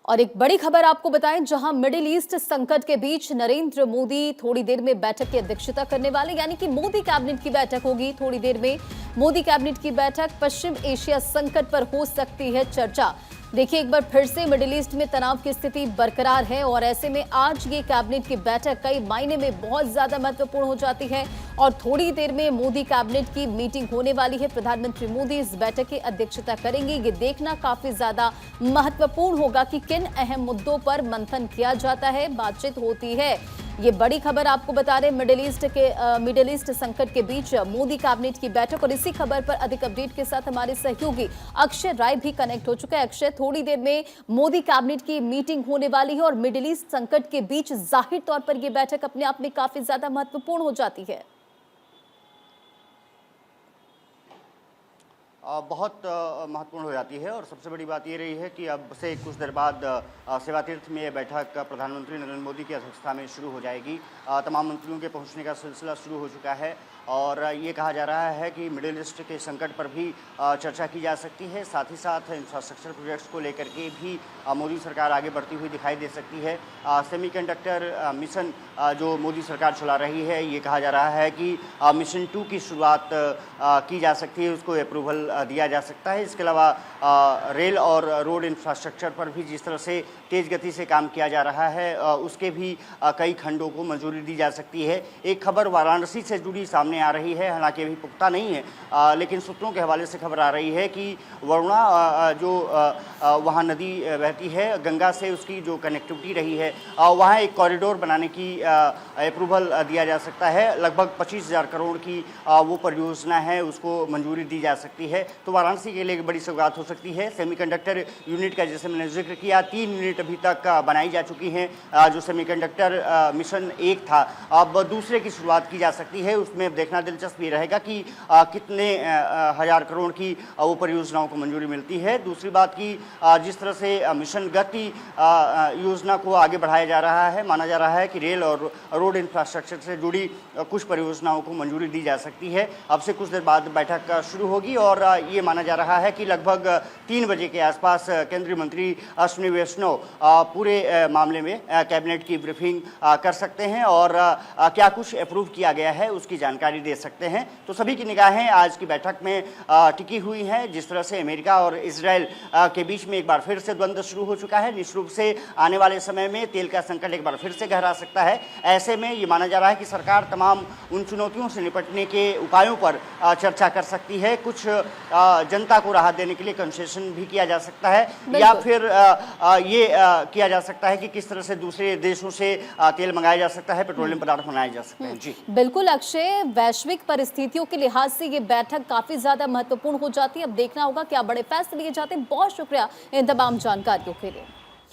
और एक बड़ी खबर आपको बताएं, जहां मिडिल ईस्ट संकट के बीच नरेंद्र मोदी थोड़ी देर में बैठक की अध्यक्षता करने वाले, यानी कि मोदी कैबिनेट की बैठक होगी थोड़ी देर में। मोदी कैबिनेट की बैठक, पश्चिम एशिया संकट पर हो सकती है चर्चा। देखिए, एक बार फिर से मिडिल ईस्ट में तनाव की स्थिति बरकरार है और ऐसे में आज ये कैबिनेट की बैठक कई मायने में बहुत ज्यादा महत्वपूर्ण हो जाती है और थोड़ी देर में मोदी कैबिनेट की मीटिंग होने वाली है। प्रधानमंत्री मोदी इस बैठक की अध्यक्षता करेंगे। ये देखना काफी ज्यादा महत्वपूर्ण होगा कि किन अहम मुद्दों पर मंथन किया जाता है, बातचीत होती है। ये बड़ी खबर आपको बता रहे मिडिल ईस्ट संकट के बीच मोदी कैबिनेट की बैठक। और इसी खबर पर अधिक अपडेट के साथ हमारे सहयोगी अक्षय राय भी कनेक्ट हो चुका है। अक्षय, थोड़ी देर में मोदी कैबिनेट की मीटिंग होने वाली है और मिडिल ईस्ट संकट के बीच जाहिर तौर पर यह बैठक अपने आप में काफी ज्यादा महत्वपूर्ण हो जाती है। बहुत महत्वपूर्ण हो जाती है और सबसे बड़ी बात ये रही है कि अब से कुछ देर बाद सेवा तीर्थ में यह बैठक प्रधानमंत्री नरेंद्र मोदी की अध्यक्षता में शुरू हो जाएगी। तमाम मंत्रियों के पहुंचने का सिलसिला शुरू हो चुका है और ये कहा जा रहा है कि मिडिल ईस्ट के संकट पर भी चर्चा की जा सकती है। साथ ही साथ इंफ्रास्ट्रक्चर प्रोजेक्ट्स को लेकर के भी मोदी सरकार आगे बढ़ती हुई दिखाई दे सकती है। सेमीकंडक्टर मिशन जो मोदी सरकार चला रही है, ये कहा जा रहा है कि मिशन 2 की शुरुआत की जा सकती है, उसको अप्रूवल दिया जा सकता है। इसके अलावा रेल और रोड इंफ्रास्ट्रक्चर पर भी जिस तरह से तेज़ गति से काम किया जा रहा है, उसके भी कई खंडों को मंजूरी दी जा सकती है। एक खबर वाराणसी से जुड़ी सामने आ रही है, हालांकि अभी पुख्ता नहीं है, लेकिन सूत्रों के हवाले से खबर आ रही है कि वरुणा जो वहाँ नदी बहती है गंगा से, उसकी जो कनेक्टिविटी रही है, वहाँ एक कॉरिडोर बनाने की अप्रूवल दिया जा सकता है। लगभग 25,000 करोड़ की वो परियोजना है, उसको मंजूरी दी जा सकती है। तो वाराणसी के लिए एक बड़ी सौगात हो सकती है। सेमीकंडक्टर यूनिट का जैसे मैंने जिक्र किया, 3 यूनिट अभी तक बनाई जा चुकी हैं। जो सेमीकंडक्टर मिशन 1 था, अब दूसरे की शुरुआत की जा सकती है। उसमें देखना दिलचस्प ये रहेगा कि कितने हजार करोड़ की वो परियोजनाओं को मंजूरी मिलती है। दूसरी बात की जिस तरह से मिशन गति योजना को आगे बढ़ाया जा रहा है, माना जा रहा है कि रेल और रोड इंफ्रास्ट्रक्चर से जुड़ी कुछ परियोजनाओं को मंजूरी दी जा सकती है। अब से कुछ देर बाद बैठक शुरू होगी और ये माना जा रहा है कि लगभग 3 बजे के आसपास केंद्रीय मंत्री अश्विनी वैष्णव पूरे मामले में कैबिनेट की ब्रीफिंग कर सकते हैं और क्या कुछ अप्रूव किया गया है उसकी जानकारी दे सकते हैं। तो सभी की निगाहें आज की बैठक में टिकी हुई हैं। जिस तरह से अमेरिका और इजराइल के बीच में एक बार फिर से द्वंद्व शुरू हो चुका है, निश्चित रूप से आने वाले समय में तेल का संकट एक बार फिर से गहरा सकता है। ऐसे में ये माना जा रहा है कि सरकार तमाम उन चुनौतियों से निपटने के उपायों पर चर्चा कर सकती है। कुछ जनता को राहत देने के लिए कंसेशन भी किया जा सकता है, या फिर ये किया जा सकता है कि किस तरह से दूसरे देशों से तेल मंगाया जा सकता है, पेट्रोलियम पदार्थ मंगाए जा सकते हैं। जी बिल्कुल अक्षय, वैश्विक परिस्थितियों के लिहाज से ये बैठक काफी ज्यादा महत्वपूर्ण हो जाती है। अब देखना होगा क्या बड़े फैसले लिए जाते हैं। बहुत शुक्रिया इन तमाम जानकारियों के लिए।